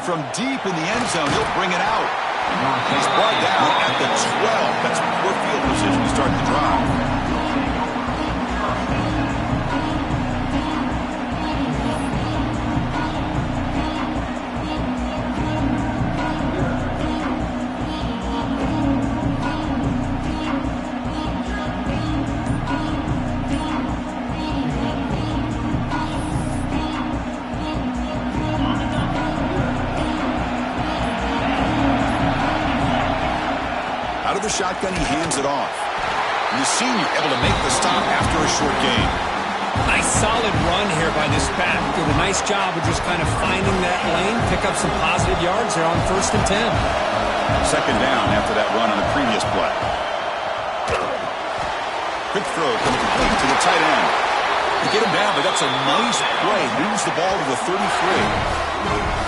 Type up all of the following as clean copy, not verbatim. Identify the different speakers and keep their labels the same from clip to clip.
Speaker 1: from deep in the end zone. He'll bring it out. He's brought down at the 12. That's poor field position to start the drive. The shotgun, he hands it off. And the senior able to make the stop after a short gain.
Speaker 2: Nice solid run here by this back. Did a nice job of just kind of finding that lane, pick up some positive yards there on 1st and 10.
Speaker 1: Second down after that run on the previous play. Quick throw complete to the tight end. To get him down, but that's a nice play. Moves the ball to the 33.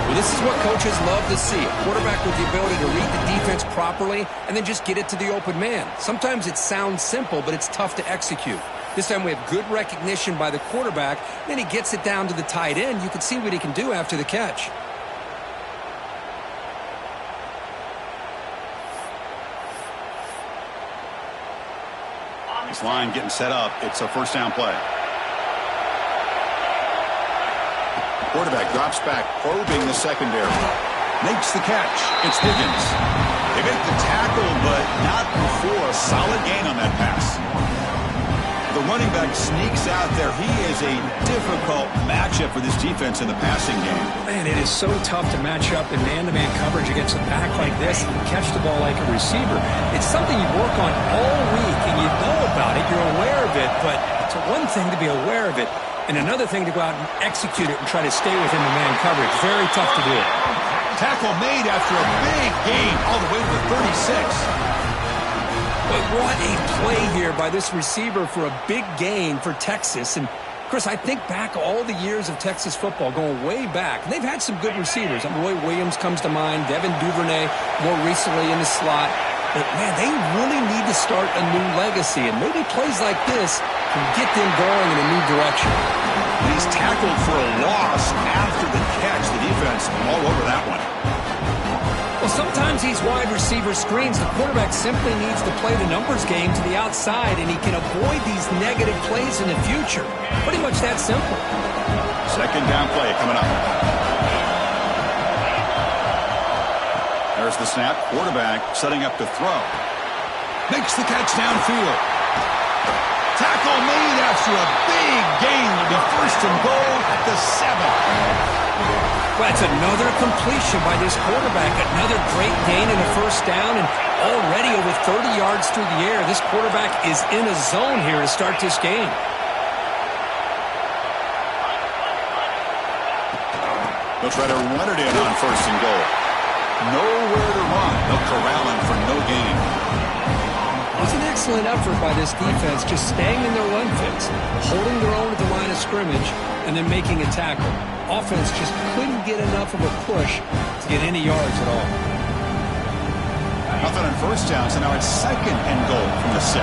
Speaker 2: Well, this is what coaches love to see. A quarterback with the ability to read the defense properly and then just get it to the open man. Sometimes it sounds simple, but it's tough to execute. This time we have good recognition by the quarterback. Then he gets it down to the tight end. You can see what he can do after the catch.
Speaker 1: This line getting set up. It's a first down play. Quarterback drops back, probing the secondary. Makes the catch. It's Higgins. They make the tackle, but not before a solid gain on that pass. The running back sneaks out there. He is a difficult matchup for this defense in the passing game.
Speaker 2: Man, it is so tough to match up in man-to-man coverage against a back like this and catch the ball like a receiver. It's something you work on all week, and you know about it. You're aware of it, but it's one thing to be aware of it, and another thing to go out and execute it and try to stay within the man coverage. Very tough to do.
Speaker 1: Tackle made after a big gain all the way to the 36.
Speaker 2: But what a play here by this receiver for a big gain for Texas. And, Chris, I think back all the years of Texas football, going way back. And they've had some good receivers. Roy Williams comes to mind, Devin Duvernay more recently in the slot. But, man, they really need to start a new legacy. And maybe plays like this can get them going in a new direction.
Speaker 1: And he's tackled for a loss after the catch. The defense all over that one.
Speaker 2: Well, sometimes these wide receiver screens, the quarterback simply needs to play the numbers game to the outside, and he can avoid these negative plays in the future. Pretty much that simple.
Speaker 1: Second down play coming up. There's the snap. Quarterback setting up to throw. Makes the catch downfield. Tackle made after a big gain. Will be first and goal at the 7.
Speaker 2: Well, that's another completion by this quarterback. Another great gain in a first down, and already over 30 yards through the air. This quarterback is in a zone here to start this game.
Speaker 1: They'll try to run it in on first and goal. Nowhere to run. They'll corral him for no gain.
Speaker 2: It was an excellent effort by this defense, just staying in their run fits, holding their own at the line of scrimmage, and then making a tackle. Offense just couldn't get enough of a push to get any yards at all.
Speaker 1: Nothing on first down, so now it's second and goal from the 6.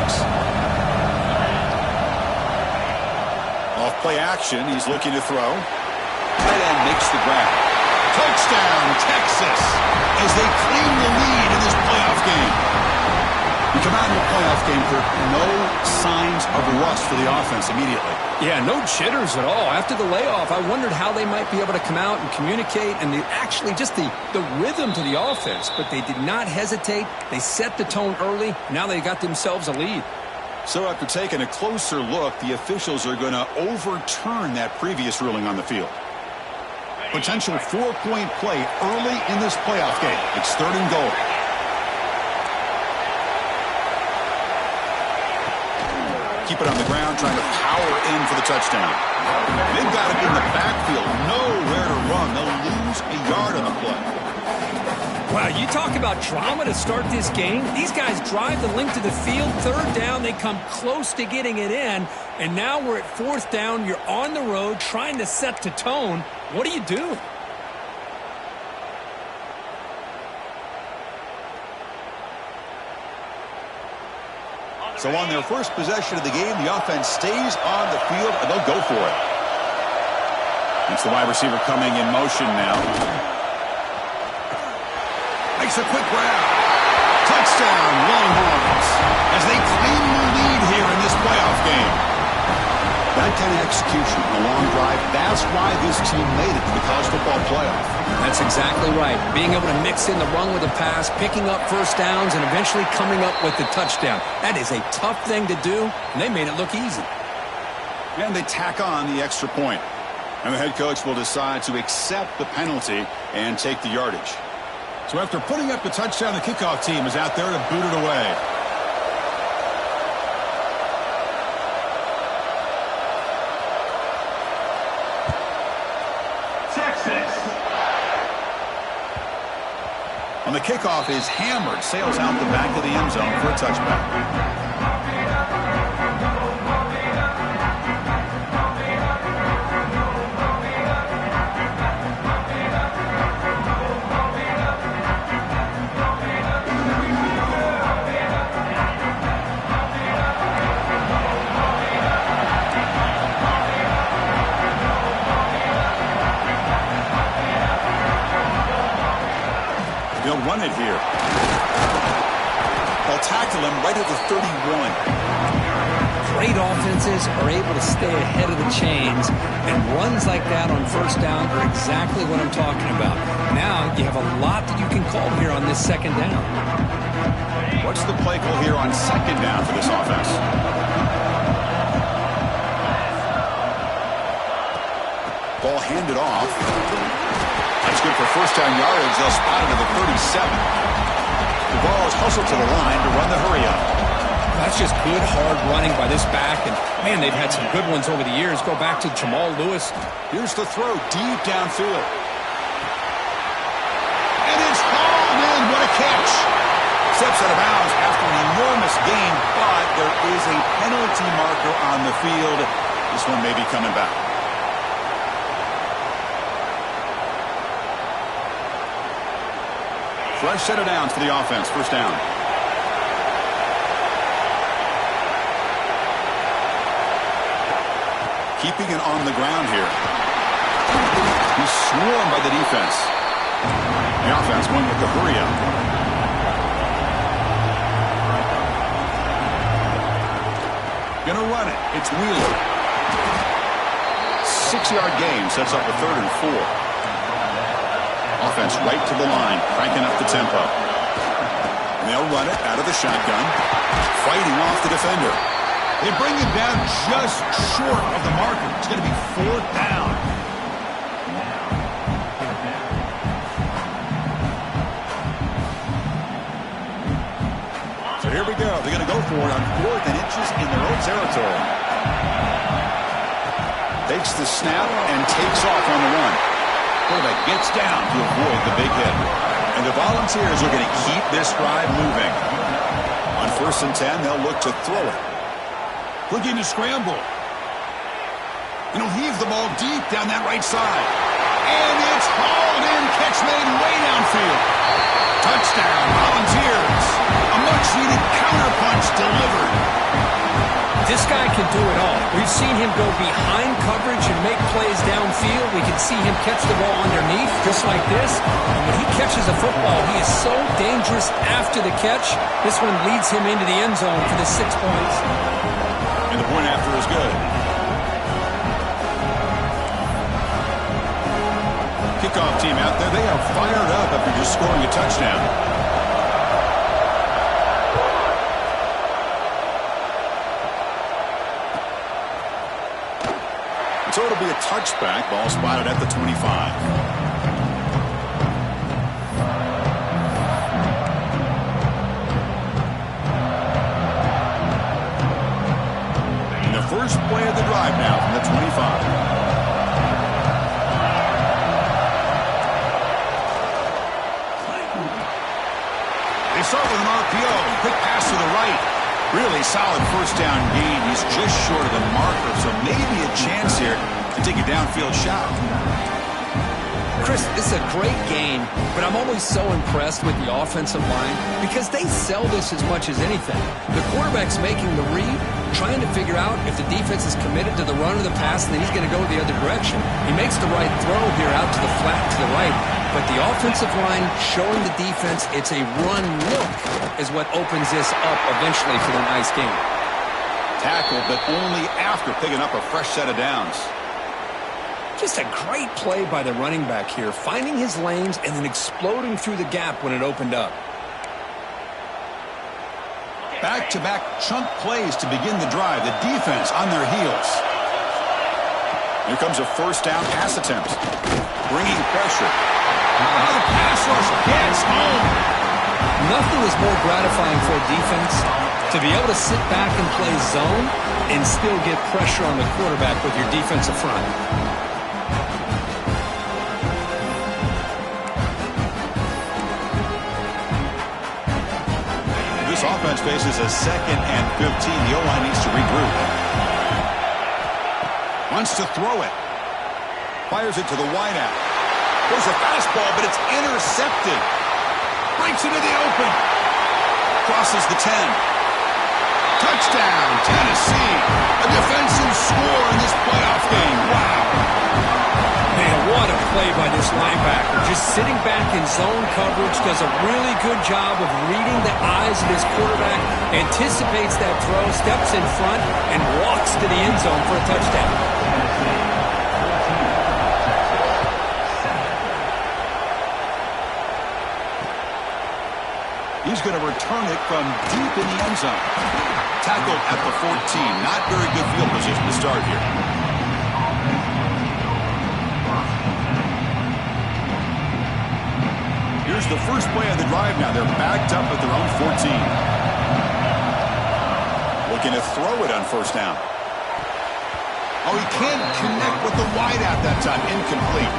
Speaker 1: Off play action, he's looking to throw. Tight end makes the grab. Touchdown, Texas, as they claim the lead in this playoff game. We come out in the playoff game, Kirk, no signs of rust for the offense immediately.
Speaker 2: Yeah, no jitters at all. After the layoff, I wondered how they might be able to come out and communicate and actually just the rhythm to the offense. But they did not hesitate. They set the tone early. Now they got themselves a lead.
Speaker 1: So after taking a closer look, the officials are going to overturn that previous ruling on the field. Potential 4-point play early in this playoff game. It's third and goal. Keep it on the ground, trying to power in for the touchdown. They've got it in the backfield. Nowhere to run. They'll lose a yard on the play.
Speaker 2: Wow, you talk about drama to start this game. These guys drive the length of the field. Third down, they come close to getting it in. And now we're at fourth down. You're on the road trying to set the tone. What do you do?
Speaker 1: So on their first possession of the game, the offense stays on the field, and they'll go for it. It's the wide receiver coming in motion now. Makes a quick grab. Touchdown, Longhorns, as they claim the lead here in this playoff game. That kind of execution, a long drive, that's why this team made it to the college football playoff.
Speaker 2: That's exactly right. Being able to mix in the run with the pass, picking up first downs, and eventually coming up with the touchdown. That is a tough thing to do, and they made it look easy.
Speaker 1: And they tack on the extra point. And the head coach will decide to accept the penalty and take the yardage. So after putting up the touchdown, the kickoff team is out there to boot it away. On the kickoff is hammered, sails out the back of the end zone for a touchback. They'll run it here. They'll tackle him right at the 31.
Speaker 2: Great offenses are able to stay ahead of the chains, and runs like that on first down are exactly what I'm talking about. Now you have a lot that you can call here on this second down.
Speaker 1: What's the play call here on second down for this offense? Ball handed off. That's good for first down yardage. They'll spot it at the 37. The ball is hustled to the line to run the hurry up.
Speaker 2: That's just good, hard running by this back. And, man, they've had some good ones over the years. Go back to Jamal Lewis.
Speaker 1: Here's the throw deep downfield. And it's hauled in. What a catch. Steps out of bounds after an enormous gain, but there is a penalty marker on the field. This one may be coming back. Fresh set of downs for the offense. First down. Keeping it on the ground here. He's swarmed by the defense. The offense going with the hurry up. Gonna run it. It's Wheeler. 6-yard gain sets up a 3rd and 4. Offense right to the line, cranking up the tempo. And they'll run it out of the shotgun, fighting off the defender. They bring him down just short of the marker. It's going to be 4th down. So here we go. They're going to go for it on 4th and inches in their own territory. Takes the snap and takes off on the run. Quarterback gets down to avoid the big hit. And the Volunteers are going to keep this drive moving. On 1st and 10, they'll look to throw it. Looking to scramble. And he'll heave the ball deep down that right side. And it's hauled in. Catch made way downfield. Touchdown, Volunteers. A much-needed counterpunch delivered.
Speaker 2: This guy can do it all. We've seen him go behind coverage and make plays downfield. We can see him catch the ball underneath, just like this. And when he catches a football, he is so dangerous after the catch. This one leads him into the end zone for the 6 points.
Speaker 1: And the point after is good. Kickoff team out there, they are fired up after just scoring a touchdown. So it'll be a touchback. Ball spotted at the 25. And the first play of the drive now from the 25. They start with an RPO. Quick pass to the right. Really solid first down gain. He's just short of the marker, so maybe a chance here to take a downfield shot.
Speaker 2: Chris, this is a great game, but I'm always so impressed with the offensive line because they sell this as much as anything. The quarterback's making the read, trying to figure out if the defense is committed to the run or the pass, and then he's going to go the other direction. He makes the right throw here out to the flat to the right. but the offensive line showing the defense it's a run look is what opens this up eventually for the nice game.
Speaker 1: Tackle, but only after picking up a fresh set of downs.
Speaker 2: Just a great play by the running back here, finding his lanes and then exploding through the gap when it opened up.
Speaker 1: Back-to-back chunk plays to begin the drive. The defense on their heels. Here comes a first down pass attempt. Bringing pressure. Now the pass rush gets home.
Speaker 2: Nothing is more gratifying for a defense to be able to sit back and play zone and still get pressure on the quarterback with your defensive front.
Speaker 1: This offense faces a 2nd and 15. The O-line needs to regroup. Wants to throw it. Fires it to the wideout. There's a fastball, but it's intercepted. Breaks into the open. Crosses the 10. Touchdown, Tennessee. A defensive score in this playoff game. Wow.
Speaker 2: Man, what a play by this linebacker. Just sitting back in zone coverage, does a really good job of reading the eyes of his quarterback, anticipates that throw, steps in front, and walks to the end zone for a touchdown.
Speaker 1: He's going to return it from deep in the end zone. Tackled at the 14. Not very good field position to start here. Here's the first play of the drive now. They're backed up at their own 14. Looking to throw it on first down. Oh, he can't connect with the wideout that time. Incomplete.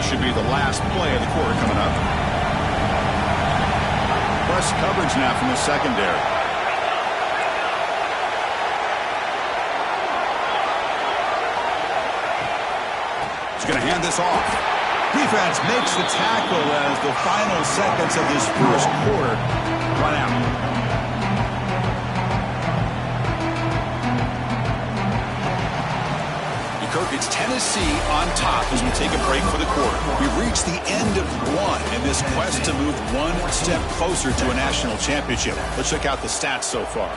Speaker 1: Should be the last play of the quarter coming up. Press coverage now from the secondary. He's going to hand this off. Defense makes the tackle as the final seconds of this first quarter run out. It's Tennessee on top as we take a break for the quarter. We've reached the end of one in this quest to move one step closer to a national championship. Let's check out the stats so far.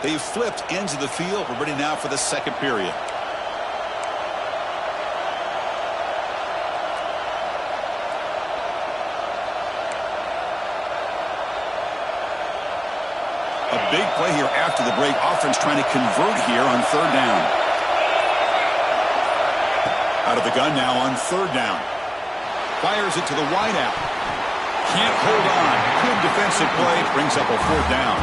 Speaker 1: They've flipped ends of the field. We're ready now for the second period. A big play here after the break. Offense trying to convert here on third down. Out of the gun now on third down. Fires it to the wideout. Can't hold on. Good defensive play. Brings up a fourth down.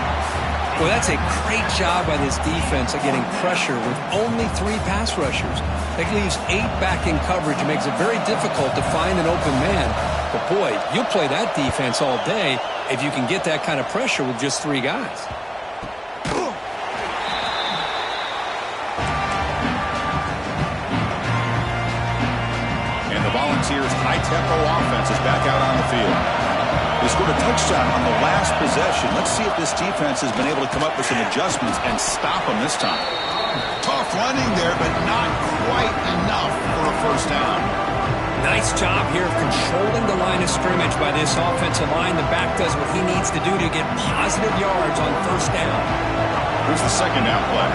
Speaker 2: Well, that's a great job by this defense of getting pressure with only 3 pass rushers. That leaves 8 back in coverage. It makes it very difficult to find an open man. But, boy, you'll play that defense all day if you can get that kind of pressure with just 3 guys.
Speaker 1: Volunteers' high-tempo offense is back out on the field. They scored a touchdown on the last possession. Let's see if this defense has been able to come up with some adjustments and stop them this time. Tough running there, but not quite enough for a first down.
Speaker 2: Nice job here of controlling the line of scrimmage by this offensive line. The back does what he needs to do to get positive yards on first down.
Speaker 1: Here's the second down play.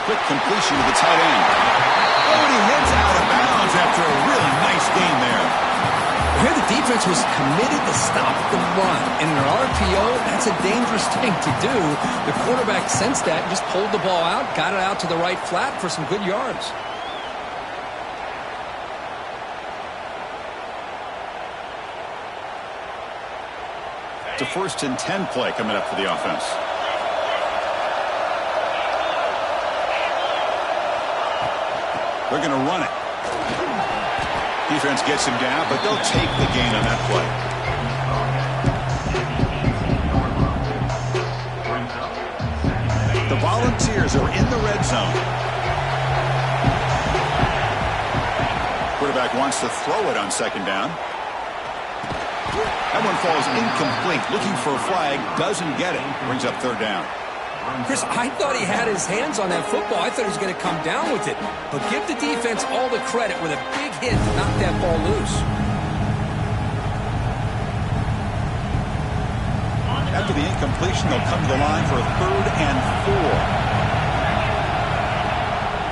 Speaker 1: Quick completion to the tight end. Oh, and he heads out of bounds after a really nice game there.
Speaker 2: Here the defense was committed to stop the run. In an RPO, that's a dangerous thing to do. The quarterback sensed that and just pulled the ball out, got it out to the right flat for some good yards.
Speaker 1: It's a 1st and 10 play coming up for the offense. They're going to run it. Defense gets him down, but they'll take the gain on that play. The Volunteers are in the red zone. quarterback wants to throw it on second down. That one falls incomplete. Looking for a flag. Doesn't get it. Brings up third down.
Speaker 2: Chris, I thought he had his hands on that football. I thought he was going to come down with it. But give the defense all the credit with a big hit to knock that ball loose.
Speaker 1: After the incompletion, they'll come to the line for a 3rd and 4.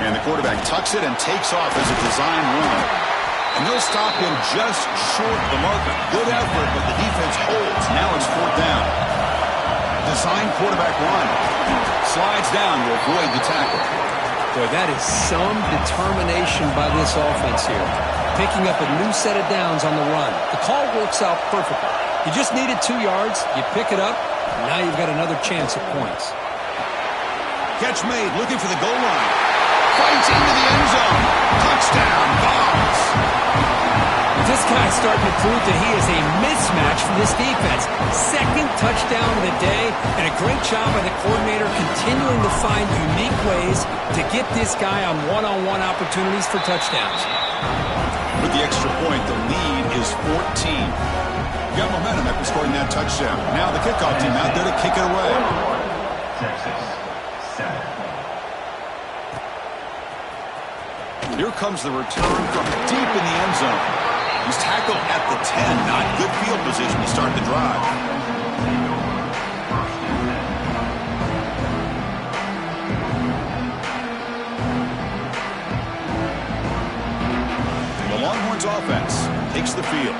Speaker 1: And the quarterback tucks it and takes off as a design run. And they'll stop him just short of the marker. Good effort, but the defense holds. Now it's 4th down. Design quarterback run. Slides down to avoid the tackle.
Speaker 2: Boy, that is some determination by this offense here. Picking up a new set of downs on the run. The call works out perfectly. You just needed 2 yards. You pick it up. And now you've got another chance at points.
Speaker 1: Catch made. Looking for the goal line. Fights into the end zone. Touchdown. Bombs.
Speaker 2: This guy's starting to prove that he is a mismatch for this defense. 2nd touchdown of the day, and a great job by the coordinator continuing to find unique ways to get this guy on one-on-one opportunities for touchdowns.
Speaker 1: With the extra point, the lead is 14. Got momentum after scoring that touchdown. Now the kickoff team out there to kick it away.
Speaker 3: Texas, 7.
Speaker 1: Here comes the return from deep in the end zone. He's tackled at the 10. Not good field position to start the drive. The Longhorns offense takes the field.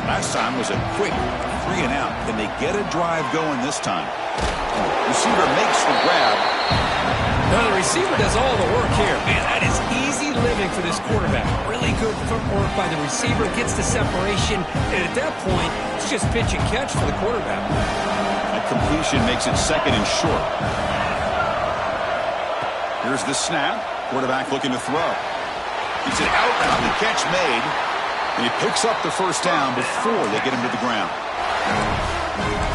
Speaker 1: Last time was a quick 3 and out. Can they get a drive going this time? Receiver makes the grab.
Speaker 2: Now the receiver does all the work here. Man, that is easy living for this quarterback. Really good footwork by the receiver. Gets the separation. And at that point, it's just pitch and catch for the quarterback.
Speaker 1: That completion makes it 2nd and short. Here's the snap. Quarterback looking to throw. It's an out route. The catch made. And he picks up the 1st down before they get him to the ground.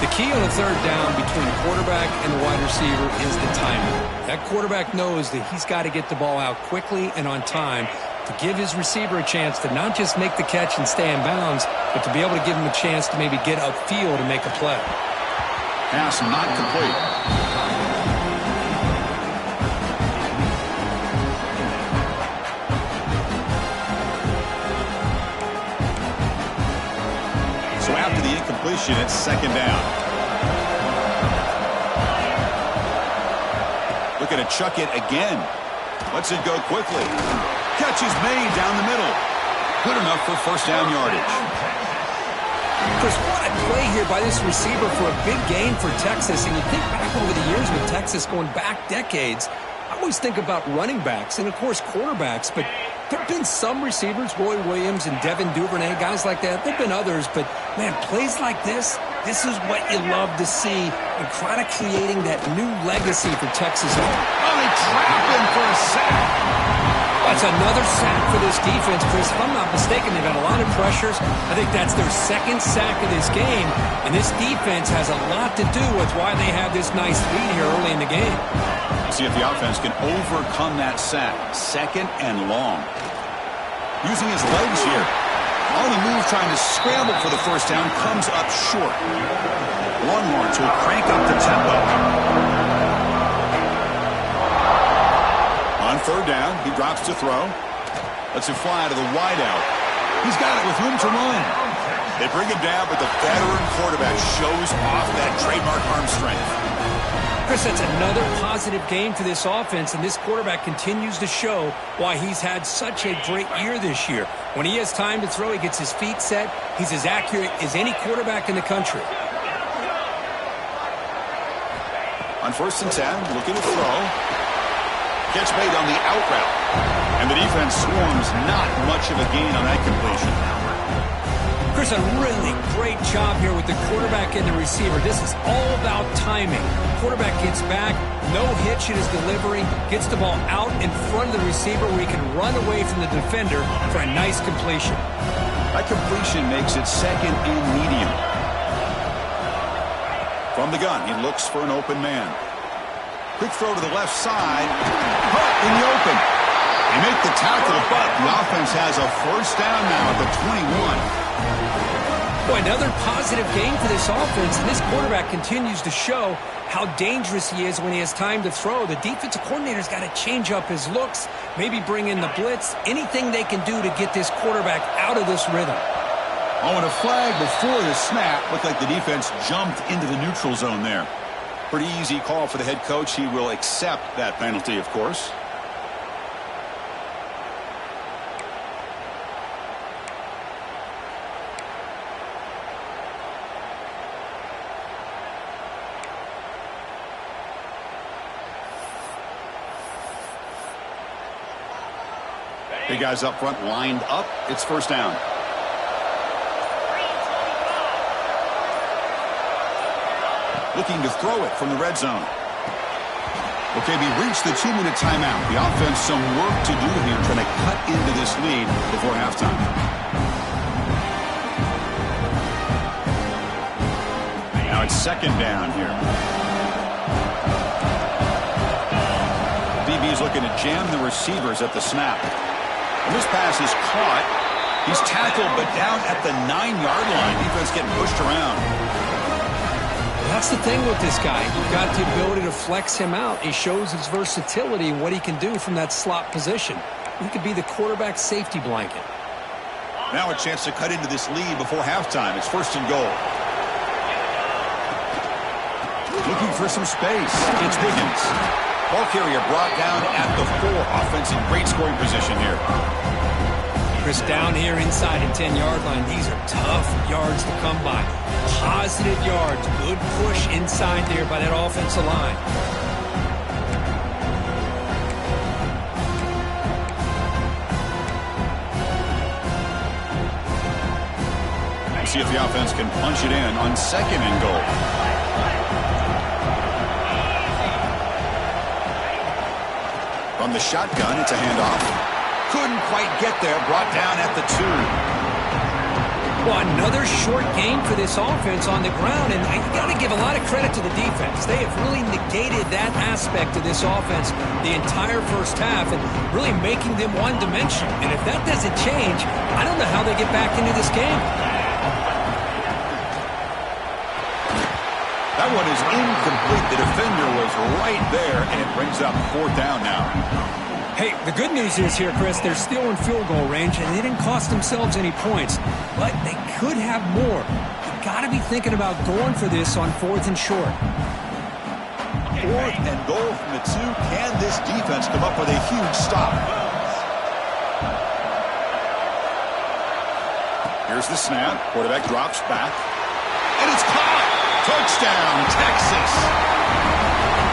Speaker 2: The key on the 3rd down between the quarterback and the wide receiver is the timing. That quarterback knows that he's got to get the ball out quickly and on time to give his receiver a chance to not just make the catch and stay in bounds, but to be able to give him a chance to maybe get upfield and make a play.
Speaker 1: Pass not complete. So after the incompletion, it's 2nd down. Looking to chuck it again. Lets it go quickly. Catch is made down the middle. Good enough for 1st down yardage.
Speaker 2: Chris, what a play here by this receiver for a big gain for Texas. And you think back over the years with Texas going back decades, I always think about running backs and, of course, quarterbacks. But there have been some receivers, Roy Williams and Devin Duvernay, guys like that. There have been others. But, man, plays like this is what you love to see and kind of creating that new legacy for Texas.
Speaker 1: Oh, they trap him for a sack.
Speaker 2: That's another sack for this defense, Chris. If I'm not mistaken, they've had a lot of pressures. I think that's their 2nd sack of this game. And this defense has a lot to do with why they have this nice lead here early in the game.
Speaker 1: See if the offense can overcome that sack. 2nd and long. Using his legs here. On the move, trying to scramble for the 1st down. Comes up short. Longhorns will crank up the tempo. On 3rd down, he drops to throw. Lets it fly to the wideout. He's got it with room to run. They bring him down, but the veteran quarterback shows off that trademark arm strength.
Speaker 2: Chris, that's another positive game for this offense, and this quarterback continues to show why he's had such a great year this year. When he has time to throw, he gets his feet set. He's as accurate as any quarterback in the country.
Speaker 1: On 1st and 10, looking to throw. Catch made on the out route. And the defense swarms, not much of a gain on that completion.
Speaker 2: Chris, a really great job here with the quarterback and the receiver. This is all about timing. Quarterback gets back, no hitch in his delivery, gets the ball out in front of the receiver where he can run away from the defender for a nice completion.
Speaker 1: That completion makes it 2nd and medium. From the gun, he looks for an open man. Quick throw to the left side. Caught in the open. They make the tackle, but the offense has a first down now at the 21.
Speaker 2: Boy, another positive game for this offense, and this quarterback continues to show how dangerous he is when he has time to throw. The defensive coordinator's got to change up his looks, maybe bring in the blitz, anything they can do to get this quarterback out of this rhythm.
Speaker 1: Oh, and a flag before the snap. Looked like the defense jumped into the neutral zone there. Pretty easy call for the head coach. He will accept that penalty, of course. Big guys up front lined up. It's first down. Looking to throw it from the red zone. Okay, we reached the 2-minute timeout. The offense some work to do here, trying to cut into this lead before halftime. Now it's second down here. DB's looking to jam the receivers at the snap. And this pass is caught. He's tackled, but down at the 9-yard line. Defense getting pushed around.
Speaker 2: That's the thing with this guy. You've got the ability to flex him out. He shows his versatility and what he can do from that slot position. He could be the quarterback safety blanket.
Speaker 1: Now a chance to cut into this lead before halftime. It's first and goal. Looking for some space. It's Higgins. Ball carrier brought down at the 4. Offense in great scoring position here.
Speaker 2: Chris, down here inside the 10-yard line, these are tough yards to come by. Positive yards, good push inside there by that offensive line.
Speaker 1: We'll see if the offense can punch it in on second and goal. From the shotgun, it's a handoff. Couldn't quite get there, brought down at the 2.
Speaker 2: Well, another short game for this offense on the ground, and you got to give a lot of credit to the defense. They have really negated that aspect of this offense the entire first half and really making them one-dimensional. And if that doesn't change, I don't know how they get back into this game.
Speaker 1: That one is incomplete. The defender was right there, and it brings up fourth down now.
Speaker 2: Hey, the good news is here, Chris, they're still in field goal range, and they didn't cost themselves any points. But they could have more. You've got to be thinking about going for this on 4th and short.
Speaker 1: 4th and goal from the 2. Can this defense come up with a huge stop? Here's the snap. Quarterback drops back. And it's caught! Touchdown, Texas!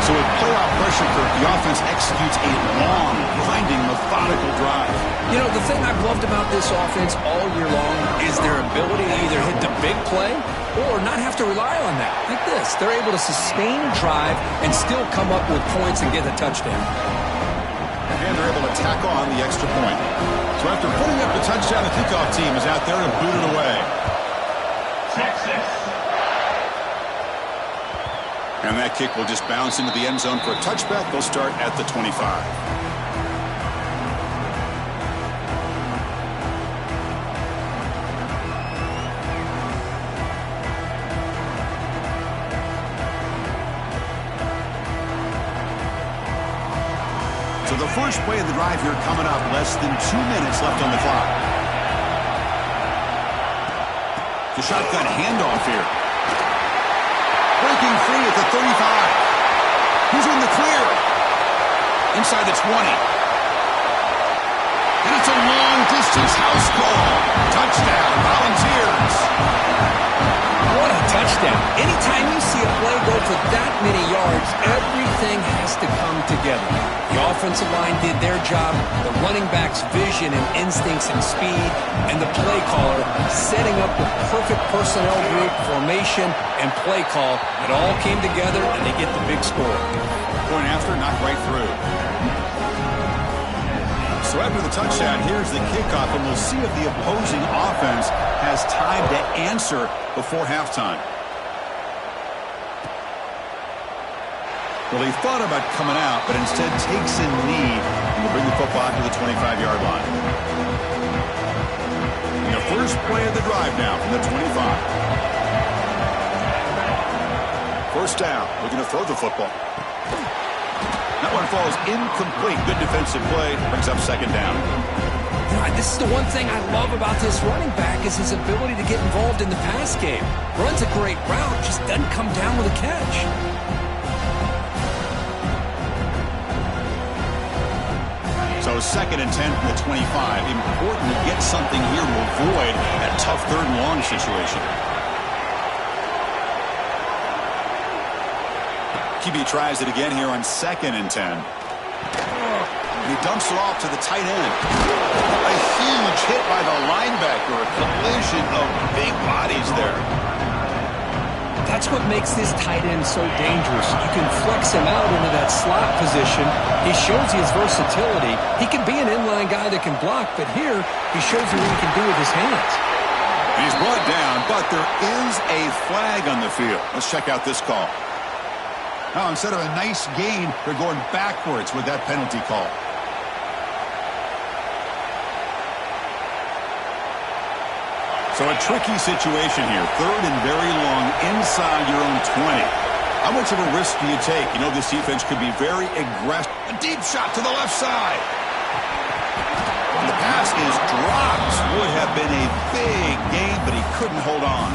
Speaker 1: So with playoff pressure, the offense executes a long, grinding, methodical drive.
Speaker 2: You know, the thing I've loved about this offense all year long is their ability to either hit the big play or not have to rely on that. Like this, they're able to sustain a drive and still come up with points and get a touchdown.
Speaker 1: And they're able to tack on the extra point. So after putting up the touchdown, the kickoff team is out there to boot it away.
Speaker 3: Texas.
Speaker 1: And that kick will just bounce into the end zone for a touchback. They'll start at the 25. So the first play of the drive here coming up. Less than 2 minutes left on the clock. The shotgun handoff here. Breaking free at the 35. He's in the clear. Inside the 20. And it's a long-distance house call. Touchdown, Volunteers.
Speaker 2: What a touchdown. Anytime you see a play go for that many yards, everything has to come together. The offensive line did their job, the running back's vision and instincts and speed, and the play caller setting up the perfect personnel group, formation, and play call. It all came together, and they get the big score.
Speaker 1: Point after, knocked right through. So after the touchdown, here's the kickoff, and we'll see if the opposing offense has time to answer before halftime. Well, he thought about coming out, but instead takes a knee and will bring the football to the 25-yard line. And the first play of the drive now from the 25. First down, looking to throw the football. That one falls incomplete. Good defensive play, brings up second down.
Speaker 2: This is the one thing I love about this running back is his ability to get involved in the pass game. Runs a great route, just doesn't come down with a catch.
Speaker 1: So second and 10 from the 25. Important to get something here to avoid that tough third and long situation. QB tries it again here on second and 10. And he dumps it off to the tight end. A huge hit by the linebacker. A collision of big bodies there.
Speaker 2: That's what makes this tight end so dangerous. You can flex him out into that slot position. He shows his versatility. He can be an inline guy that can block, but here he shows you what he can do with his hands.
Speaker 1: He's brought down, but there is a flag on the field. Let's check out this call. Now, instead of a nice gain, they're going backwards with that penalty call. So a tricky situation here. Third and very long inside your own 20. How much of a risk do you take? You know this defense could be very aggressive. A deep shot to the left side. And the pass is dropped. Would have been a big gain, but he couldn't hold on.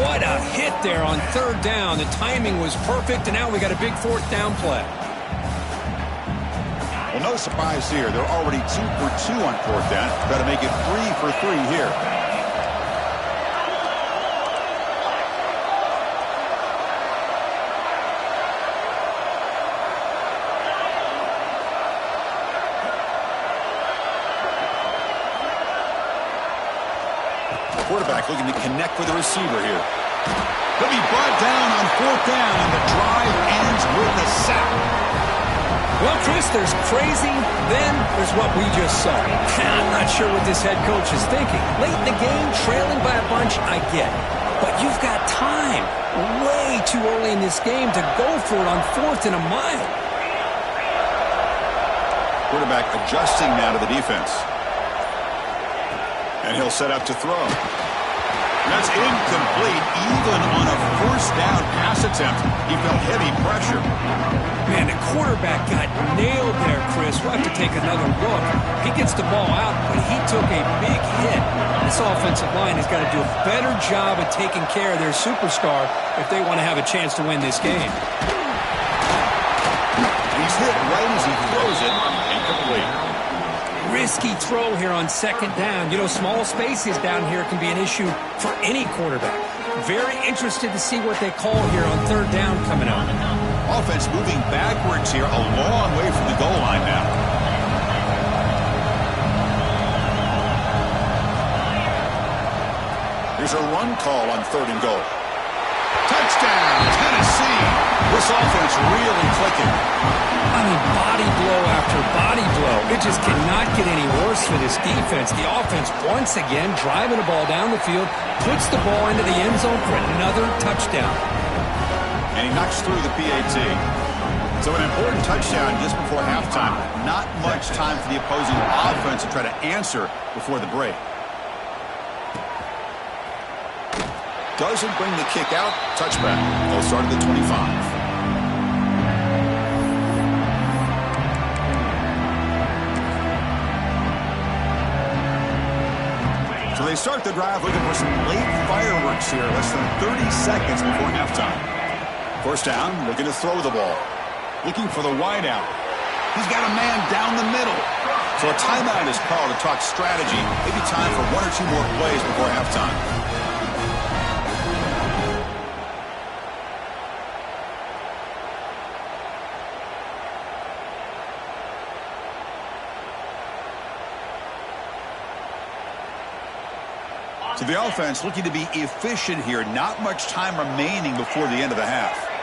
Speaker 2: What a hit there on third down. The timing was perfect, and now we got a big fourth down play.
Speaker 1: Well, no surprise here. They're already 2 for 2 on fourth down. Got to make it 3 for 3 here. Quarterback looking to connect with the receiver here. He'll be brought down on fourth down, and the drive ends with a sack.
Speaker 2: Well, Chris, there's crazy, then there's what we just saw. I'm not sure what this head coach is thinking. Late in the game, trailing by a bunch, I get it. But you've got time, way too early in this game to go for it on fourth and a mile.
Speaker 1: Quarterback adjusting now to the defense. And he'll set up to throw. That's incomplete, even on a first down pass attempt. He felt heavy pressure.
Speaker 2: Man, the quarterback got nailed there, Chris. We'll have to take another look. He gets the ball out, but he took a big hit. This offensive line has got to do a better job of taking care of their superstar if they want to have a chance to win this game.
Speaker 1: He's hit right as he throws it. Incomplete.
Speaker 2: Risky throw here on second down. You know, small spaces down here can be an issue for any quarterback. Very interested to see what they call here on third down coming up.
Speaker 1: Offense moving backwards here, a long way from the goal line now. Here's a run call on third and goal. Touchdown, Tennessee. This offense really clicking.
Speaker 2: I mean, body blow after body blow. It just cannot get any worse for this defense. The offense, once again, driving the ball down the field, puts the ball into the end zone for another touchdown.
Speaker 1: And he knocks through the PAT. So an important touchdown just before halftime. Not much time for the opposing offense to try to answer before the break. Doesn't bring the kick out. Touchback. They'll start at the 25. So they start the drive looking for some late fireworks here. Less than 30 seconds before halftime. First down, looking to throw the ball. Looking for the wideout. He's got a man down the middle. So a timeout is called to talk strategy. Maybe time for 1 or 2 more plays before halftime. So the offense looking to be efficient here. Not much time remaining before the end of the half.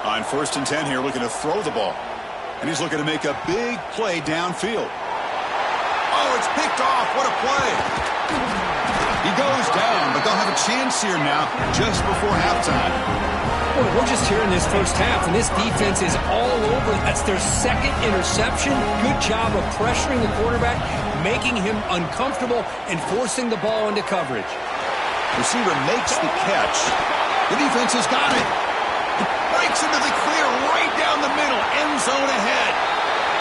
Speaker 1: On first and 10 here, looking to throw the ball. And he's looking to make a big play downfield. Oh, it's picked off. What a play. He goes down, but they'll have a chance here now just before halftime.
Speaker 2: Well, we're just here in this first half, and this defense is all over. That's their second interception. Good job of pressuring the quarterback, making him uncomfortable, and forcing the ball into coverage.
Speaker 1: Receiver makes the catch. The defense has got it. It breaks into the clear right down the middle. End zone ahead.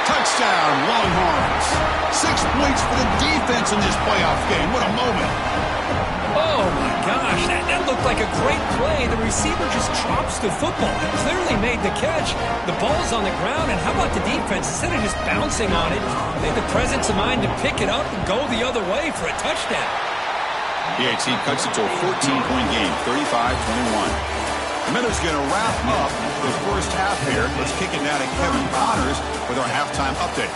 Speaker 1: Touchdown, Longhorns. 6 points for the defense in this playoff game. What a moment.
Speaker 2: Oh, my gosh. That looked like a great play. The receiver just drops the football. He clearly made the catch. The ball's on the ground, and how about the defense? Instead of just bouncing on it, they had the presence of mind to pick it up and go the other way for a touchdown.
Speaker 1: PAT cuts it to a 14-point game, 35-21. The Meadows going to wrap up the first half here. Let's kick it now to Kevin Connors with our halftime update.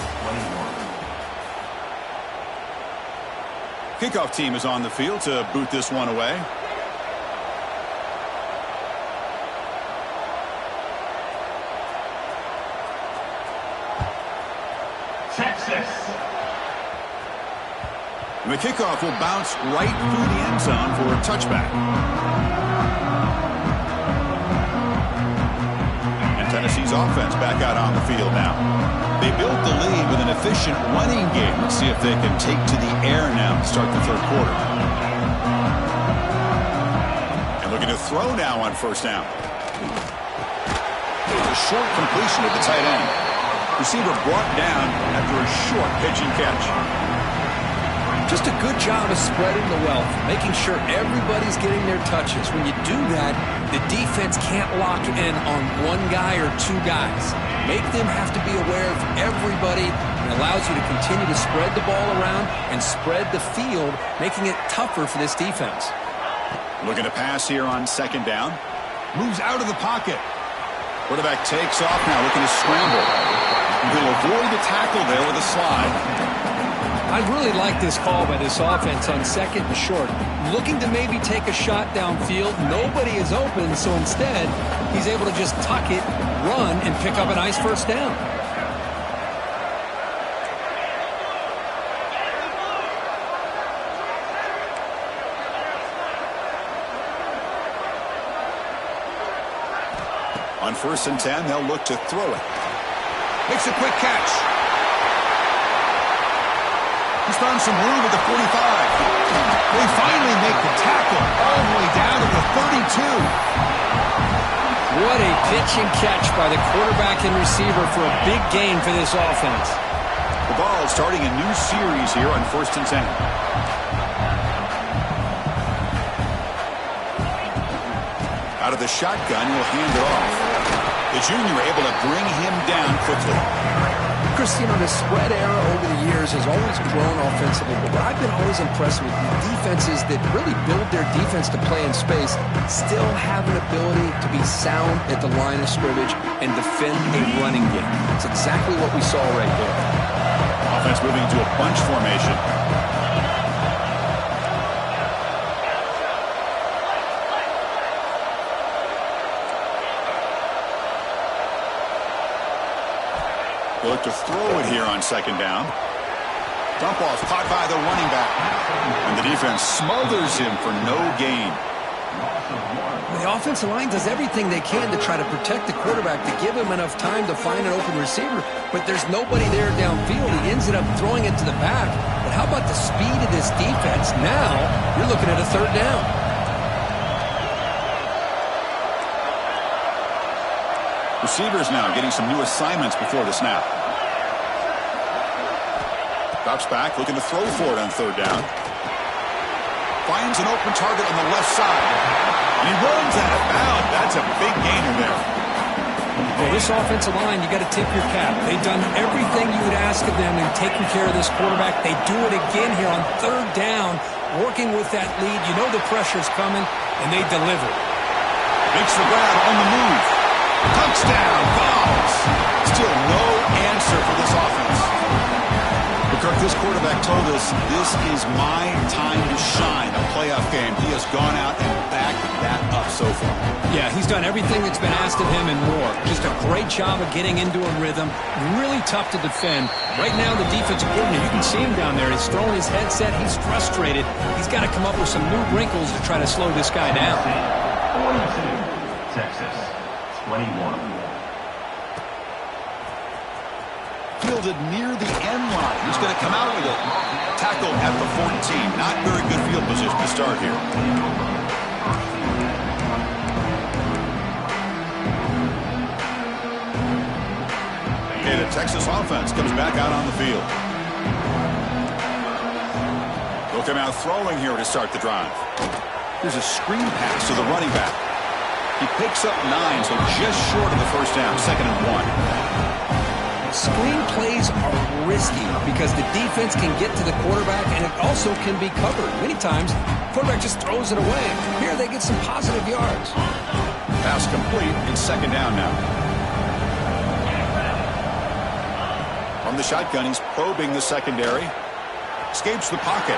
Speaker 1: Kickoff team is on the field to boot this one away.
Speaker 3: Texas.
Speaker 1: And the kickoff will bounce right through the end zone for a touchback. And Tennessee's offense back out on the field now. They built the lead with an efficient running game. Let's see if they can take to the air now to start the third quarter. And looking to throw now on first down. A short completion to the tight end. Receiver brought down after a short pitch and catch.
Speaker 2: Just a good job of spreading the wealth, making sure everybody's getting their touches. When you do that, the defense can't lock in on one guy or two guys. Make them have to be aware of everybody, and allows you to continue to spread the ball around and spread the field, making it tougher for this defense.
Speaker 1: Looking to pass here on second down. Moves out of the pocket. Quarterback takes off now, looking to scramble. He'll avoid the tackle there with a slide.
Speaker 2: I really like this call by this offense on second and short. Looking to maybe take a shot downfield. Nobody is open, so instead, he's able to just tuck it, run, and pick up a nice first down.
Speaker 1: On 1st and 10, they'll look to throw it. Makes a quick catch. He's found some room at the 45. They finally make the tackle all the way down to the 32.
Speaker 2: What a pitch and catch by the quarterback and receiver for a big gain for this offense.
Speaker 1: The ball starting a new series here on 1st and 10. Out of the shotgun, he'll hand it off. The junior able to bring him down quickly.
Speaker 2: Chris, you know, the spread era over the years has always grown offensively, but what I've been always impressed with the defenses that really build their defense to play in space still have an ability to be sound at the line of scrimmage and defend a running game. That's exactly what we saw right there.
Speaker 1: Offense moving into a bunch formation. Look to throw it here on second down. Dump off caught by the running back. And the defense smothers him for no gain.
Speaker 2: The offensive line does everything they can to try to protect the quarterback, to give him enough time to find an open receiver, but there's nobody there downfield. He ends up throwing it to the back. But how about the speed of this defense? Now you're looking at a third down.
Speaker 1: Receivers now getting some new assignments before the snap. Drops back, looking to throw for it on third down. Finds an open target on the left side. And he runs out of bounds. That's a big gainer there.
Speaker 2: Well, this offensive line, you got to tip your cap. They've done everything you would ask of them in taking care of this quarterback. They do it again here on third down, working with that lead. You know the pressure's coming, and they deliver.
Speaker 1: Makes the grab on the move. Touchdown, Vols. Still no answer for this offense. But Kirk, this quarterback told us this is my time to shine. A playoff game. He has gone out and backed that up so far.
Speaker 2: Yeah, he's done everything that's been asked of him and more. Just a great job of getting into a rhythm. Really tough to defend. Right now, the defensive coordinator, you can see him down there. He's throwing his headset. He's frustrated. He's got to come up with some new wrinkles to try to slow this guy down.
Speaker 3: Texas, 21.
Speaker 1: Fielded near the end line. He's going to come out with a tackle at the 14. Not very good field position to start here. Okay, the Texas offense comes back out on the field. They'll come out throwing here to start the drive. There's a screen pass to the running back. He picks up 9, so just short of the first down, 2nd and 1.
Speaker 2: Screen plays are risky because the defense can get to the quarterback and it also can be covered. Many times, the quarterback just throws it away. Here they get some positive yards.
Speaker 1: Pass complete and 2nd down now. From the shotgun, he's probing the secondary. Escapes the pocket.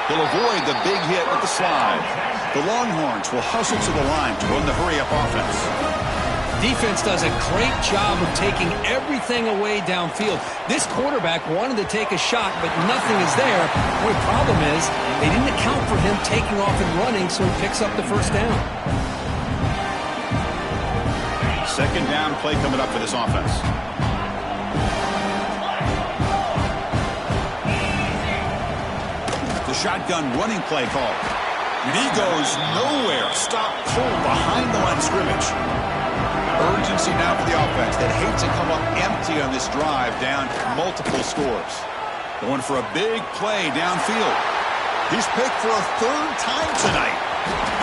Speaker 1: He'll avoid the big hit with the slide. The Longhorns will hustle to the line to run the hurry-up offense.
Speaker 2: Defense does a great job of taking everything away downfield. This quarterback wanted to take a shot, but nothing is there. The only problem is they didn't account for him taking off and running, so he picks up the first down.
Speaker 1: 2nd down play coming up for this offense. The shotgun running play call. And he goes nowhere. Stop cold behind the line of scrimmage. Urgency now for the offense that hates to come up empty on this drive, down multiple scores. Going for a big play downfield. He's picked for a 3rd time tonight.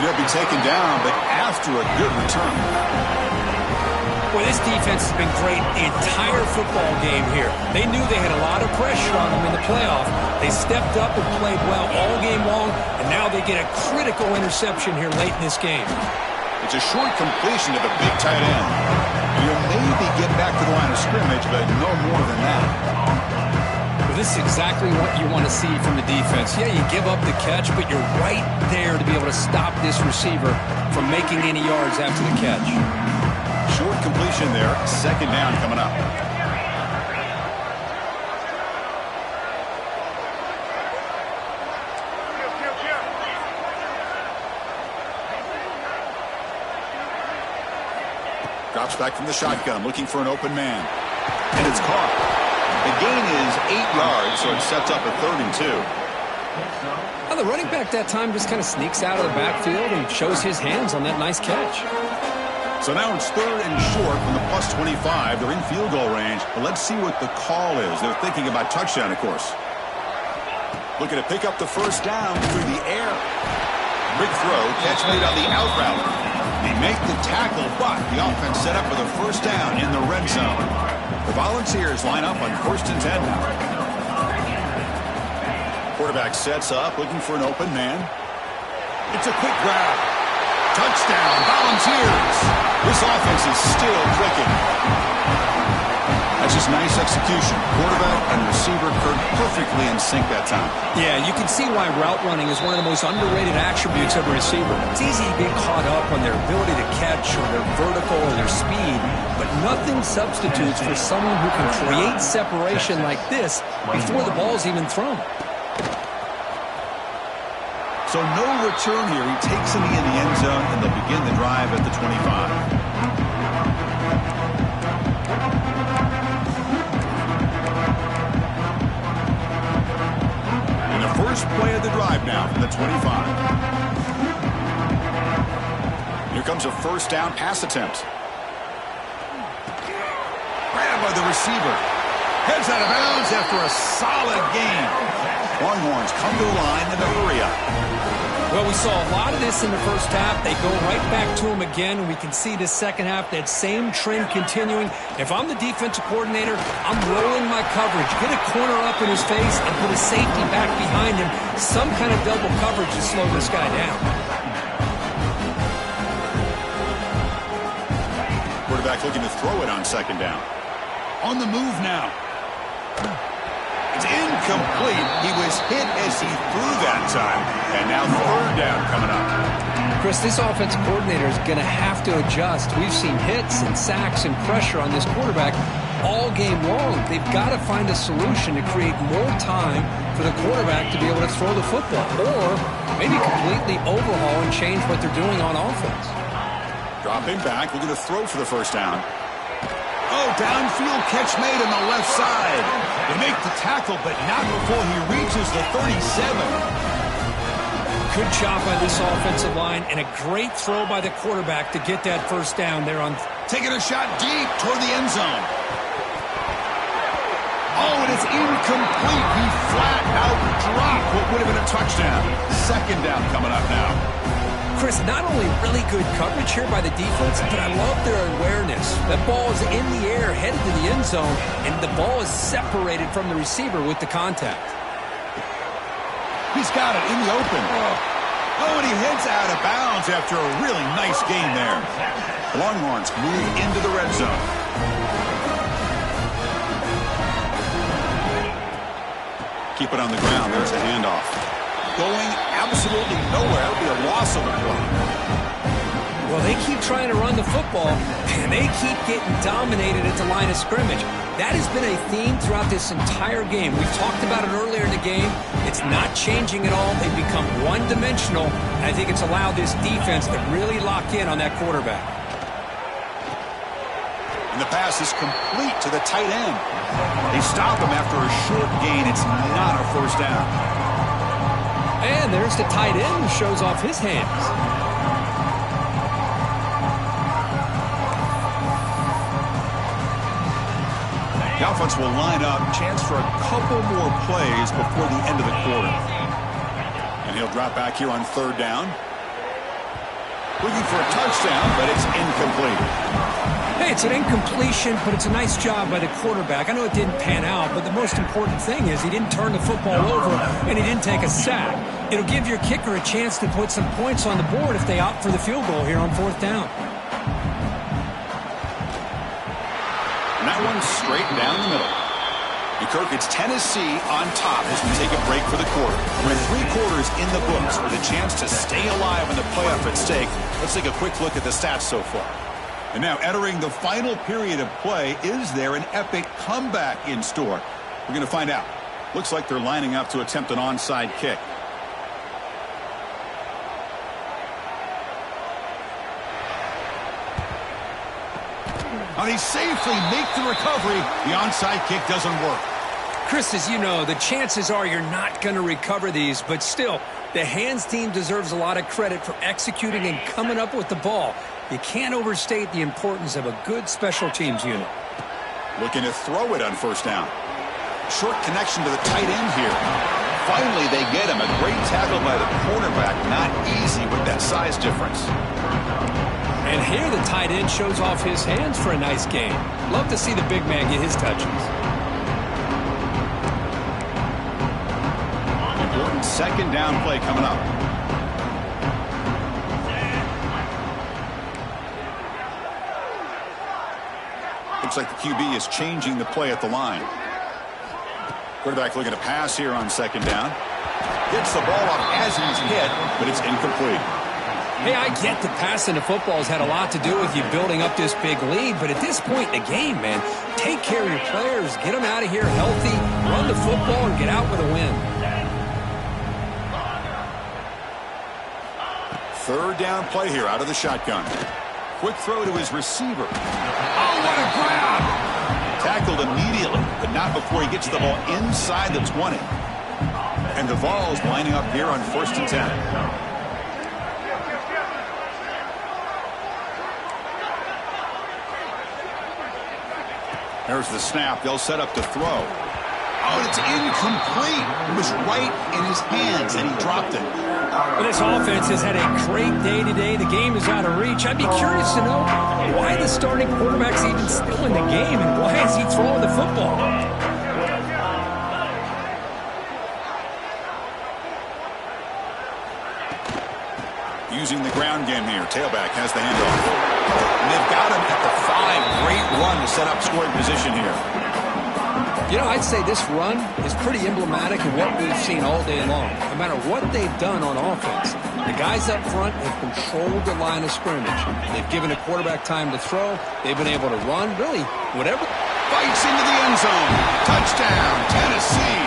Speaker 1: And he'll be taken down, but after a good return.
Speaker 2: Boy, this defense has been great the entire football game here. They knew they had a lot of pressure on them in the playoff. They stepped up and played well all game long, and now they get a critical interception here late in this game.
Speaker 1: It's a short completion to the big tight end. You'll maybe get back to the line of scrimmage, but no more than that.
Speaker 2: Well, this is exactly what you want to see from the defense. Yeah, you give up the catch, but you're right there to be able to stop this receiver from making any yards after the catch.
Speaker 1: Short completion there. 2nd down coming up. Drops back from the shotgun, looking for an open man. And it's caught. The gain is 8 yards, so it sets up a 3rd and 2.
Speaker 2: Well, the running back that time just kind of sneaks out of the backfield and shows his hands on that nice catch.
Speaker 1: So now it's 3rd and short from the plus 25. They're in field goal range. But let's see what the call is. They're thinking about touchdown, of course. Looking to pick up the first down through the air. Big throw. Catch made on the out route. They make the tackle, but the offense set up for the first down in the red zone. The Volunteers line up on 1st and 10 now. Quarterback sets up, looking for an open man. It's a quick grab. Touchdown, Volunteers. This offense is still clicking. That's just nice execution. Quarterback and receiver perfectly in sync that time.
Speaker 2: Yeah, you can see why route running is one of the most underrated attributes of a receiver. It's easy to get caught up on their ability to catch or their vertical or their speed, but nothing substitutes for someone who can create separation like this before the ball's even thrown.
Speaker 1: So no return here. He takes him in the end zone, and they'll begin the drive at the 25. First play of the drive now from the 25. Here comes a 1st down pass attempt. Grabbed by the receiver. Heads out of bounds after a solid game. Longhorns come to the line in a hurry-up.
Speaker 2: Well, we saw a lot of this in the first half. They go right back to him again, and we can see this second half, that same trend continuing. If I'm the defensive coordinator, I'm rolling my coverage. Get a corner up in his face and put a safety back behind him. Some kind of double coverage to slow this guy down.
Speaker 1: Quarterback looking to throw it on 2nd down. On the move now. It's incomplete. He was hit as he threw that time. And now 3rd down coming up.
Speaker 2: Chris, this offensive coordinator is going to have to adjust. We've seen hits and sacks and pressure on this quarterback all game long. They've got to find a solution to create more time for the quarterback to be able to throw the football, or maybe completely overhaul and change what they're doing on offense.
Speaker 1: Dropping back, looking to throw for the first down. Oh, downfield catch made on the left side. They make the tackle, but not before he reaches the 37.
Speaker 2: Good job by this offensive line, and a great throw by the quarterback to get that first down there on.
Speaker 1: Taking a shot deep toward the end zone. Oh, and it's incomplete. He flat out dropped what would have been a touchdown. Second down coming up now.
Speaker 2: Chris, not only really good coverage here by the defense, but I love their awareness. That ball is in the air, headed to the end zone, and the ball is separated from the receiver with the contact.
Speaker 1: He's got it in the open. Oh, and he heads out of bounds after a really nice gain there. Longhorns move into the red zone. Keep it on the ground. There's a handoff. Going absolutely nowhere. It'll be a loss of the play.
Speaker 2: Well, they keep trying to run the football, and they keep getting dominated at the line of scrimmage. That has been a theme throughout this entire game. We've talked about it earlier in the game. It's not changing at all. They've become one-dimensional, and I think it's allowed this defense to really lock in on that quarterback.
Speaker 1: And the pass is complete to the tight end. They stop him after a short gain. It's not a first down.
Speaker 2: And there's the tight end who shows off his hands.
Speaker 1: The offense will line up. Chance for a couple more plays before the end of the quarter. And he'll drop back here on third down. Looking for a touchdown, but it's incomplete.
Speaker 2: Hey, it's an incompletion, but it's a nice job by the quarterback. I know it didn't pan out, but the most important thing is he didn't turn the football over and he didn't take a sack. It'll give your kicker a chance to put some points on the board if they opt for the field goal here on fourth down.
Speaker 1: And that one's straight down the middle. And Kirk, it's Tennessee on top as we take a break for the quarter. With 3 quarters in the books with a chance to stay alive in the playoff at stake, let's take a quick look at the stats so far. And now entering the final period of play, is there an epic comeback in store? We're going to find out. Looks like they're lining up to attempt an onside kick. Now they safely make the recovery. The onside kick doesn't work.
Speaker 2: Chris, as you know, the chances are you're not going to recover these, but still, the hands team deserves a lot of credit for executing and coming up with the ball. You can't overstate the importance of a good special teams unit.
Speaker 1: Looking to throw it on first down. Short connection to the tight end here. Finally, they get him. A great tackle by the cornerback. Not easy with that size difference.
Speaker 2: And here the tight end shows off his hands for a nice gain. Love to see the big man get his touches.
Speaker 1: Important second down play coming up. Looks like the QB is changing the play at the line. Quarterback looking to pass here on second down. Gets the ball off as he's hit, but it's incomplete.
Speaker 2: Hey, I get that passing the football has had a lot to do with you building up this big lead, but at this point in the game, man, take care of your players, get them out of here healthy, run the football, and get out with a win.
Speaker 1: Third down play here out of the shotgun. Quick throw to his receiver. Oh, what a grab! Tackled immediately, but not before he gets the ball inside the 20. And the Vols lining up here on 1st and 10. There's the snap. They'll set up to throw. Oh, it's incomplete. It was right in his hands, and he dropped it.
Speaker 2: Well, this offense has had a great day today. The game is out of reach. I'd be curious to know why the starting quarterback's even still in the game, and why is he throwing the football?
Speaker 1: Using the ground game here. Tailback has the handoff. And they've got him at the 5. Great run to set up scoring position here.
Speaker 2: You know, I'd say this run is pretty emblematic of what we've seen all day long. No matter what they've done on offense, the guys up front have controlled the line of scrimmage. They've given the quarterback time to throw. They've been able to run. Really, whatever.
Speaker 1: Fights into the end zone. Touchdown, Tennessee.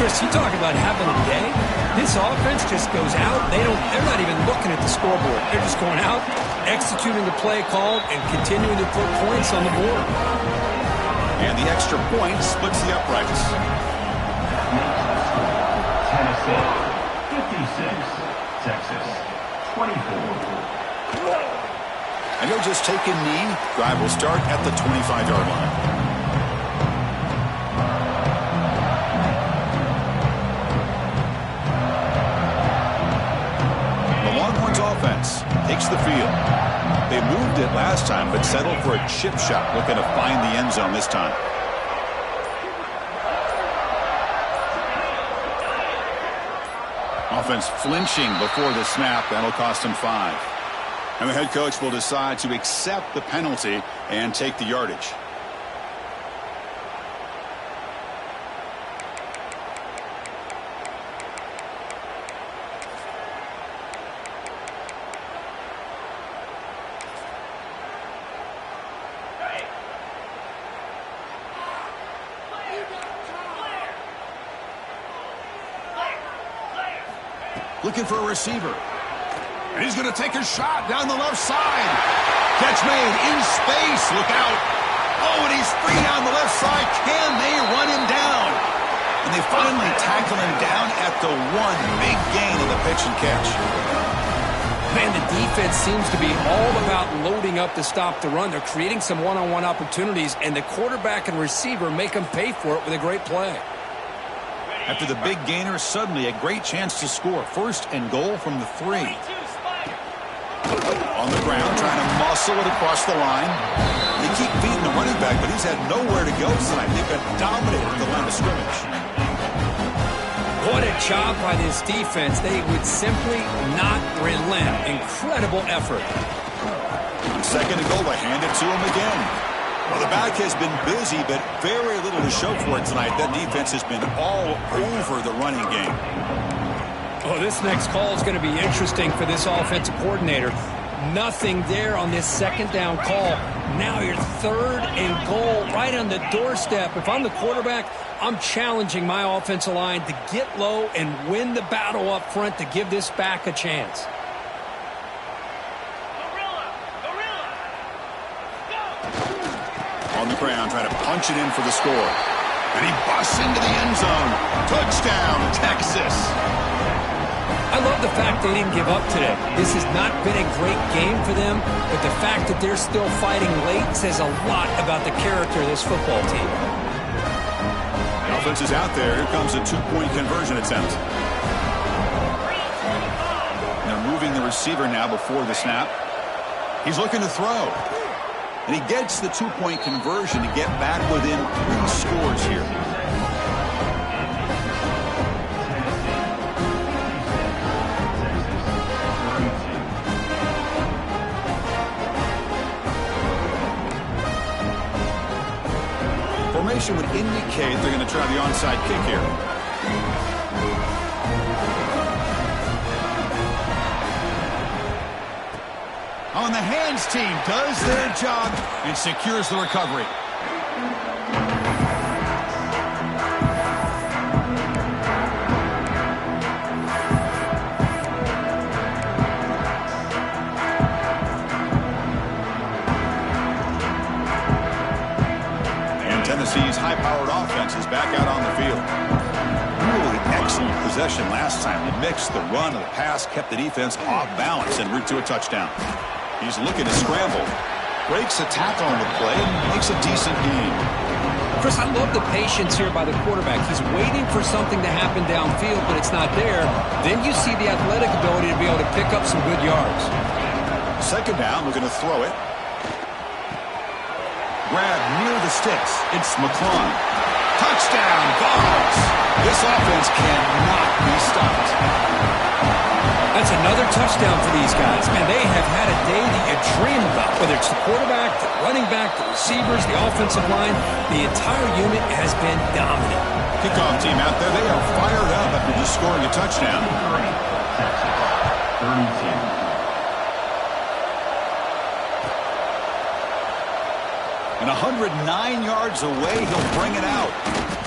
Speaker 2: Chris, you talk about having a day. This offense just goes out. They're not even looking at the scoreboard. They're just going out, executing the play called and continuing to put points on the board.
Speaker 1: And the extra point splits the uprights.
Speaker 3: Tennessee 56, Texas 24.
Speaker 1: And he'll just take a knee. Drive will start at the 25-yard line. The Longhorns offense takes the field. They moved it last time, but settled for a chip shot, looking to find the end zone this time. Offense flinching before the snap. That'll cost him 5. And the head coach will decide to accept the penalty and take the yardage. Looking for a receiver. And he's going to take a shot down the left side. Catch made in space. Look out. Oh, and he's free down the left side. Can they run him down? And they finally tackle him down at the 1. Big gain in the pitch and catch.
Speaker 2: Man, the defense seems to be all about loading up to stop the run. They're creating some one-on-one opportunities, and the quarterback and receiver make them pay for it with a great play.
Speaker 1: After the big gainer, suddenly a great chance to score. 1st and goal from the 3. On the ground, trying to muscle it across the line. They keep feeding the running back, but he's had nowhere to go tonight. They've been dominated at the line of scrimmage.
Speaker 2: What a job by this defense. They would simply not relent. Incredible effort.
Speaker 1: On 2nd and goal, they hand it to him again. Well, the back has been busy, but very little to show for it tonight. That defense has been all over the running game.
Speaker 2: Oh, this next call is going to be interesting for this offensive coordinator. Nothing there on this 2nd down call. Now your 3rd and goal right on the doorstep. If I'm the quarterback, I'm challenging my offensive line to get low and win the battle up front to give this back a chance.
Speaker 1: On the ground, trying to punch it in for the score. And he busts into the end zone. Touchdown, Texas.
Speaker 2: I love the fact they didn't give up today. This has not been a great game for them, but the fact that they're still fighting late says a lot about the character of this football team.
Speaker 1: The offense is out there. Here comes a 2-point conversion attempt. They're moving the receiver now before the snap. He's looking to throw. And he gets the 2-point conversion to get back within 3 scores here. Formation would indicate they're going to try the onside kick here. On the hands team does their job and secures the recovery. And Tennessee's high-powered offense is back out on the field. Really excellent possession last time. They mixed the run and the pass, kept the defense off balance en route to a touchdown. He's looking to scramble. Breaks a tackle on the play and makes a decent gain.
Speaker 2: Chris, I love the patience here by the quarterback. He's waiting for something to happen downfield, but it's not there. Then you see the athletic ability to be able to pick up some good yards.
Speaker 1: 2nd down, we're going to throw it. Grab near the sticks. It's McClung. Touchdown, Vols. This offense cannot be stopped.
Speaker 2: That's another touchdown for these guys. Man, they have had a day that you dream about. Whether it's the quarterback, the running back, the receivers, the offensive line, the entire unit has been dominant.
Speaker 1: Kickoff team out there, they are fired up after just scoring a touchdown.
Speaker 3: 32.
Speaker 1: And 109 yards away, he'll bring it out.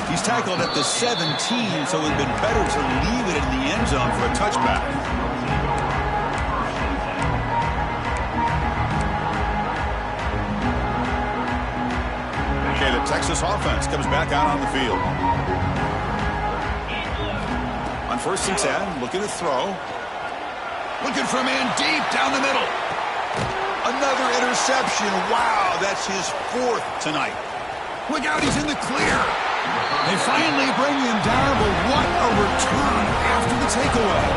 Speaker 1: He's tackled at the 17, so it would have been better to leave it in the end zone for a touchback. Texas offense comes back out on the field. On 1st and 10, looking to throw. Looking for a man deep down the middle. Another interception. Wow, that's his 4th tonight. Look out, he's in the clear. They finally bring him down, but what a return after the takeaway.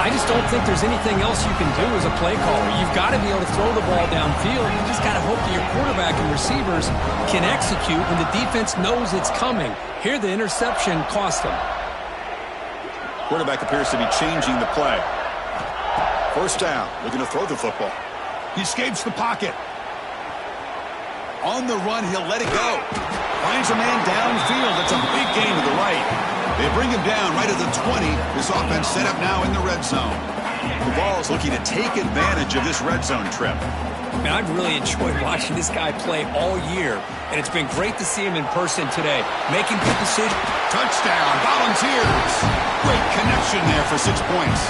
Speaker 2: I just don't think there's anything else you can do as a play caller. You've got to be able to throw the ball downfield. You just got to hope that your quarterback and receivers can execute when the defense knows it's coming. Here, the interception cost them.
Speaker 1: Quarterback appears to be changing the play. 1st down, looking to throw the football. He escapes the pocket. On the run, he'll let it go. Finds a man downfield. That's a big gain to the right. They bring him down right at the 20. This offense set up now in the red zone. The Vols looking to take advantage of this red zone trip.
Speaker 2: Man, I've really enjoyed watching this guy play all year, and it's been great to see him in person today, making good decisions.
Speaker 1: Touchdown, Volunteers. Great connection there for 6 points.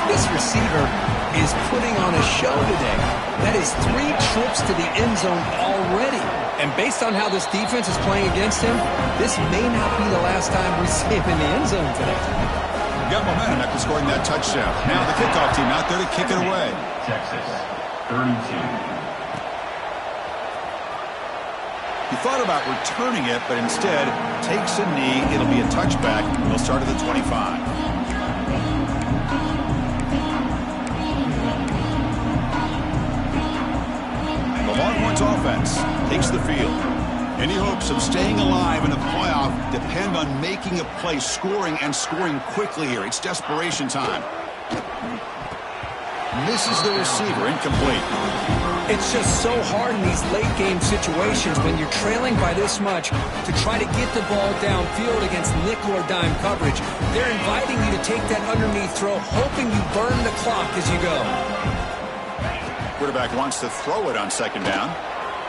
Speaker 2: This receiver is putting on a show today. That is 3 trips to the end zone already. And based on how this defense is playing against him, this may not be the last time we see him in the end zone today.
Speaker 1: Got momentum after scoring that touchdown. Now the kickoff team out there to kick it away.
Speaker 3: Texas, 32.
Speaker 1: He thought about returning it, but instead takes a knee. It'll be a touchback. He'll start at the 25. The Longhorns offense takes the field. Any hopes of staying alive in a playoff depend on making a play, scoring and scoring quickly here. It's desperation time. Misses the receiver, incomplete.
Speaker 2: It's just so hard in these late game situations when you're trailing by this much to try to get the ball downfield against nickel or dime coverage. They're inviting you to take that underneath throw, hoping you burn the clock as you go.
Speaker 1: Quarterback wants to throw it on 2nd down.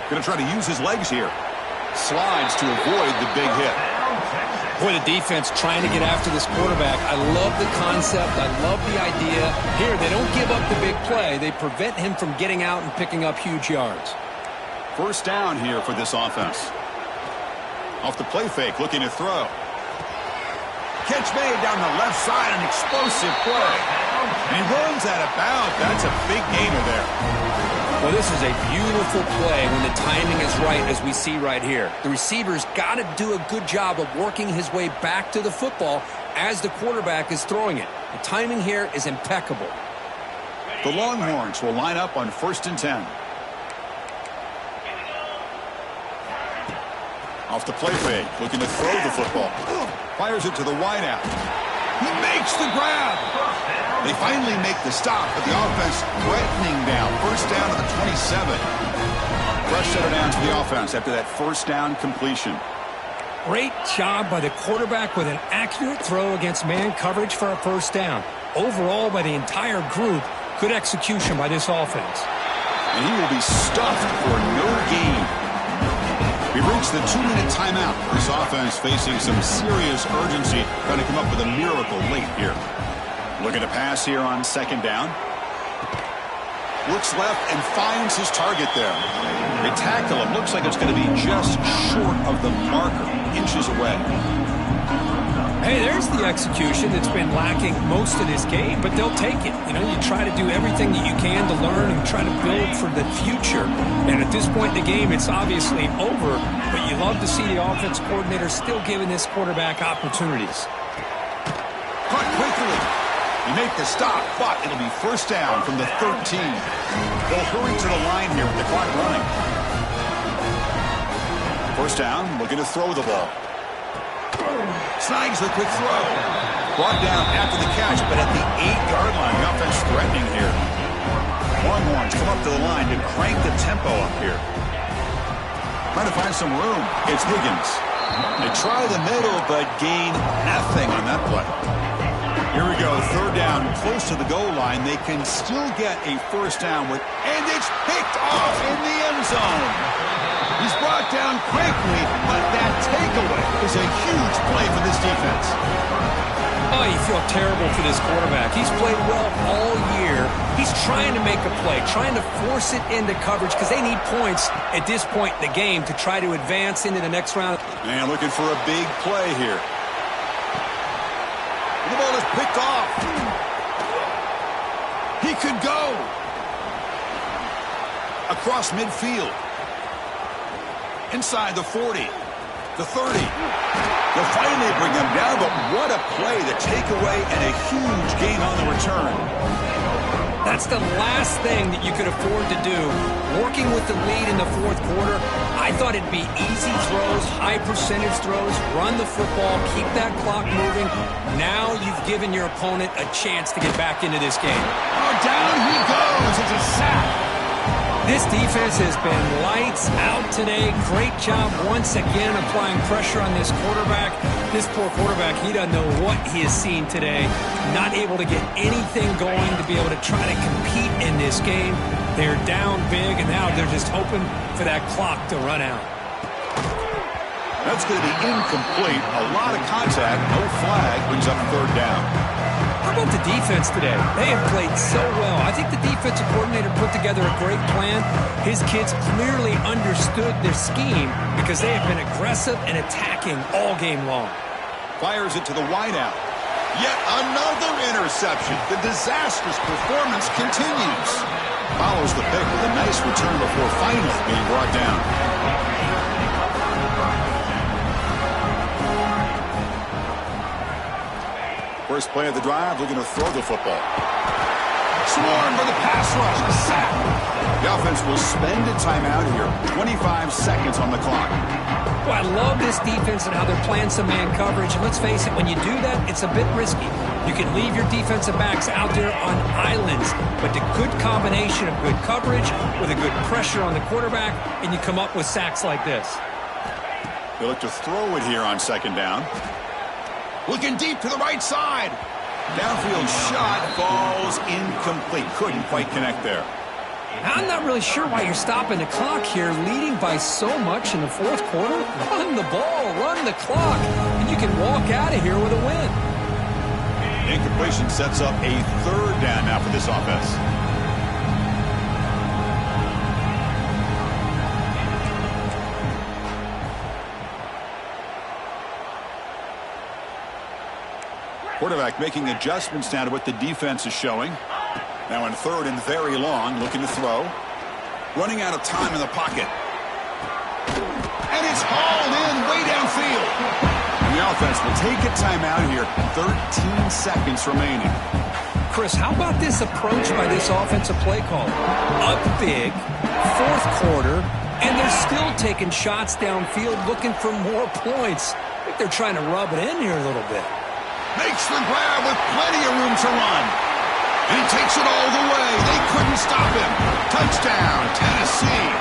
Speaker 1: Going to try to use his legs here. Slides to avoid the big hit.
Speaker 2: Boy, the defense trying to get after this quarterback. I love the concept. I love the idea. Here, they don't give up the big play. They prevent him from getting out and picking up huge yards.
Speaker 1: 1st down here for this offense. Off the play fake, looking to throw. Catch made down the left side, an explosive play. And he runs out of bounds. That's a big gainer there.
Speaker 2: Well, this is a beautiful play when the timing is right, as we see right here. The receiver's got to do a good job of working his way back to the football as the quarterback is throwing it. The timing here is impeccable.
Speaker 1: The Longhorns will line up on 1st and 10. Off the play fake, looking to throw the football. Fires it to the wideout. He makes the grab. They finally make the stop, but the offense threatening down. 1st down to the 27. Fresh setter down to the offense after that 1st down completion.
Speaker 2: Great job by the quarterback with an accurate throw against man coverage for a 1st down. Overall, by the entire group, good execution by this offense.
Speaker 1: And he will be stuffed for no gain. We've reached the 2-minute timeout. This offense facing some serious urgency, trying to come up with a miracle late here. Looking to pass here on 2nd down. Looks left and finds his target there. They tackle him. Looks like it's going to be just short of the marker, inches away.
Speaker 2: Hey, there's the execution that's been lacking most of this game, but they'll take it. You know, you try to do everything that you can to learn and try to build for the future. And at this point in the game, it's obviously over, but you love to see the offense coordinator still giving this quarterback opportunities.
Speaker 1: Caught quickly. You make the stop, but it'll be 1st down from the 13. They'll hurry to the line here with the clock running. 1st down, looking to throw the ball. Snags the quick throw. Brought down after the catch, but at the 8-yard line, the offense threatening here. Longhorns come up to the line to crank the tempo up here. Trying to find some room. It's Higgins. They try the middle, but gain nothing on that play. Here we go, 3rd down, close to the goal line. They can still get a 1st down with, and it's picked off in the end zone. He's brought down quickly, but that takeaway is a huge play for this defense.
Speaker 2: Oh, you feel terrible for this quarterback. He's played well all year. He's trying to make a play, trying to force it into coverage because they need points at this point in the game to try to advance into the next round.
Speaker 1: And looking for a big play here. The ball is picked off. He could go across midfield. Inside the 40, the 30. They'll finally bring them down, but what a play, the takeaway, and a huge gain on the return.
Speaker 2: That's the last thing that you could afford to do. Working with the lead in the fourth quarter, I thought it'd be easy throws, high percentage throws, run the football, keep that clock moving. Now you've given your opponent a chance to get back into this game.
Speaker 1: Oh, down he goes. It's a sack.
Speaker 2: This defense has been lights out today. Great job once again applying pressure on this quarterback. This poor quarterback, he doesn't know what he has seen today. Not able to get anything going to be able to try to compete in this game. They're down big, and now they're just hoping for that clock to run out.
Speaker 1: That's going to be incomplete. A lot of contact. No flag. Brings up third down.
Speaker 2: How about the defense today? They have played so well. I think the defensive coordinator put together a great plan. His kids clearly understood their scheme because they have been aggressive and attacking all game long.
Speaker 1: Fires it to the wideout. Yet another interception. The disastrous performance continues. Follows the pick with a nice return before finally being brought down. First play of the drive, looking to throw the football. Swarm for the pass rush. A sack. The offense will spend a timeout here. 25 seconds on the clock.
Speaker 2: Well, I love this defense and how they're playing some man coverage. And let's face it, when you do that, it's a bit risky. You can leave your defensive backs out there on islands, but the good combination of good coverage with a good pressure on the quarterback, and you come up with sacks like this.
Speaker 1: They look to throw it here on second down. Looking deep to the right side. Downfield shot falls incomplete. Couldn't quite connect there.
Speaker 2: I'm not really sure why you're stopping the clock here, leading by so much in the fourth quarter. Run the ball, run the clock, and you can walk out of here with a win.
Speaker 1: Incompletion sets up a third down now for this offense. Quarterback making adjustments now to what the defense is showing. Now in third and very long, looking to throw. Running out of time in the pocket. And it's hauled in way downfield. And the offense will take a timeout here. 13 seconds remaining.
Speaker 2: Chris, how about this approach by this offensive play caller? Up big, fourth quarter, and they're still taking shots downfield looking for more points. I think they're trying to rub it in here a little bit.
Speaker 1: Makes the grab with plenty of room to run. And he takes it all the way. They couldn't stop him. Touchdown, Tennessee.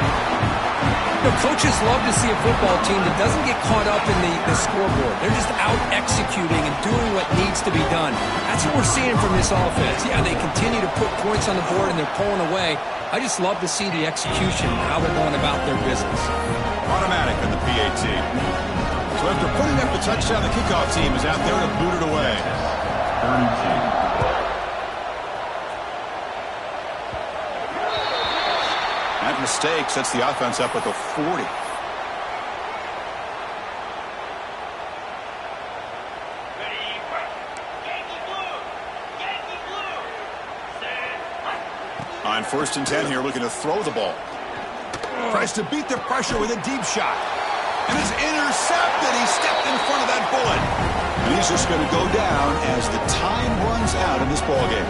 Speaker 2: Coaches love to see a football team that doesn't get caught up in the scoreboard. They're just out executing and doing what needs to be done. That's what we're seeing from this offense. Yeah, they continue to put points on the board and they're pulling away. I just love to see the execution, how they're going about their business.
Speaker 1: Automatic on the PAT. So after putting up the touchdown, the kickoff team is out there to boot it away.
Speaker 3: 32.
Speaker 1: That mistake sets the offense up at the 40. On first and 10 here, looking to throw the ball. Tries to beat the pressure with a deep shot. And it's intercepted. He stepped in front of that bullet. And he's just going to go down as the time runs out in this ballgame.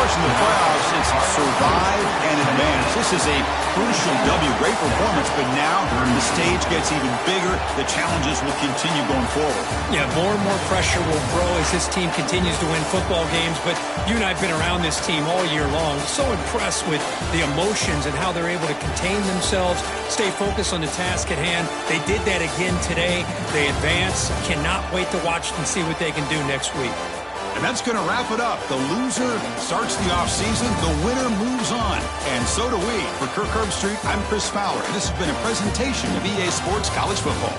Speaker 1: In the playoffs, it's survive and advance. This is a crucial W. Great performance, but now the stage gets even bigger. The challenges will continue going forward.
Speaker 2: Yeah, more and more pressure will grow as this team continues to win football games, but you and I have been around this team all year long. So impressed with the emotions and how they're able to contain themselves, stay focused on the task at hand. They did that again today. They advance. Cannot wait to watch and see what they can do next week.
Speaker 1: And that's going to wrap it up. The loser starts the offseason. The winner moves on. And so do we. For Kirk Herbstreit, I'm Chris Fowler. And this has been a presentation of EA Sports College Football.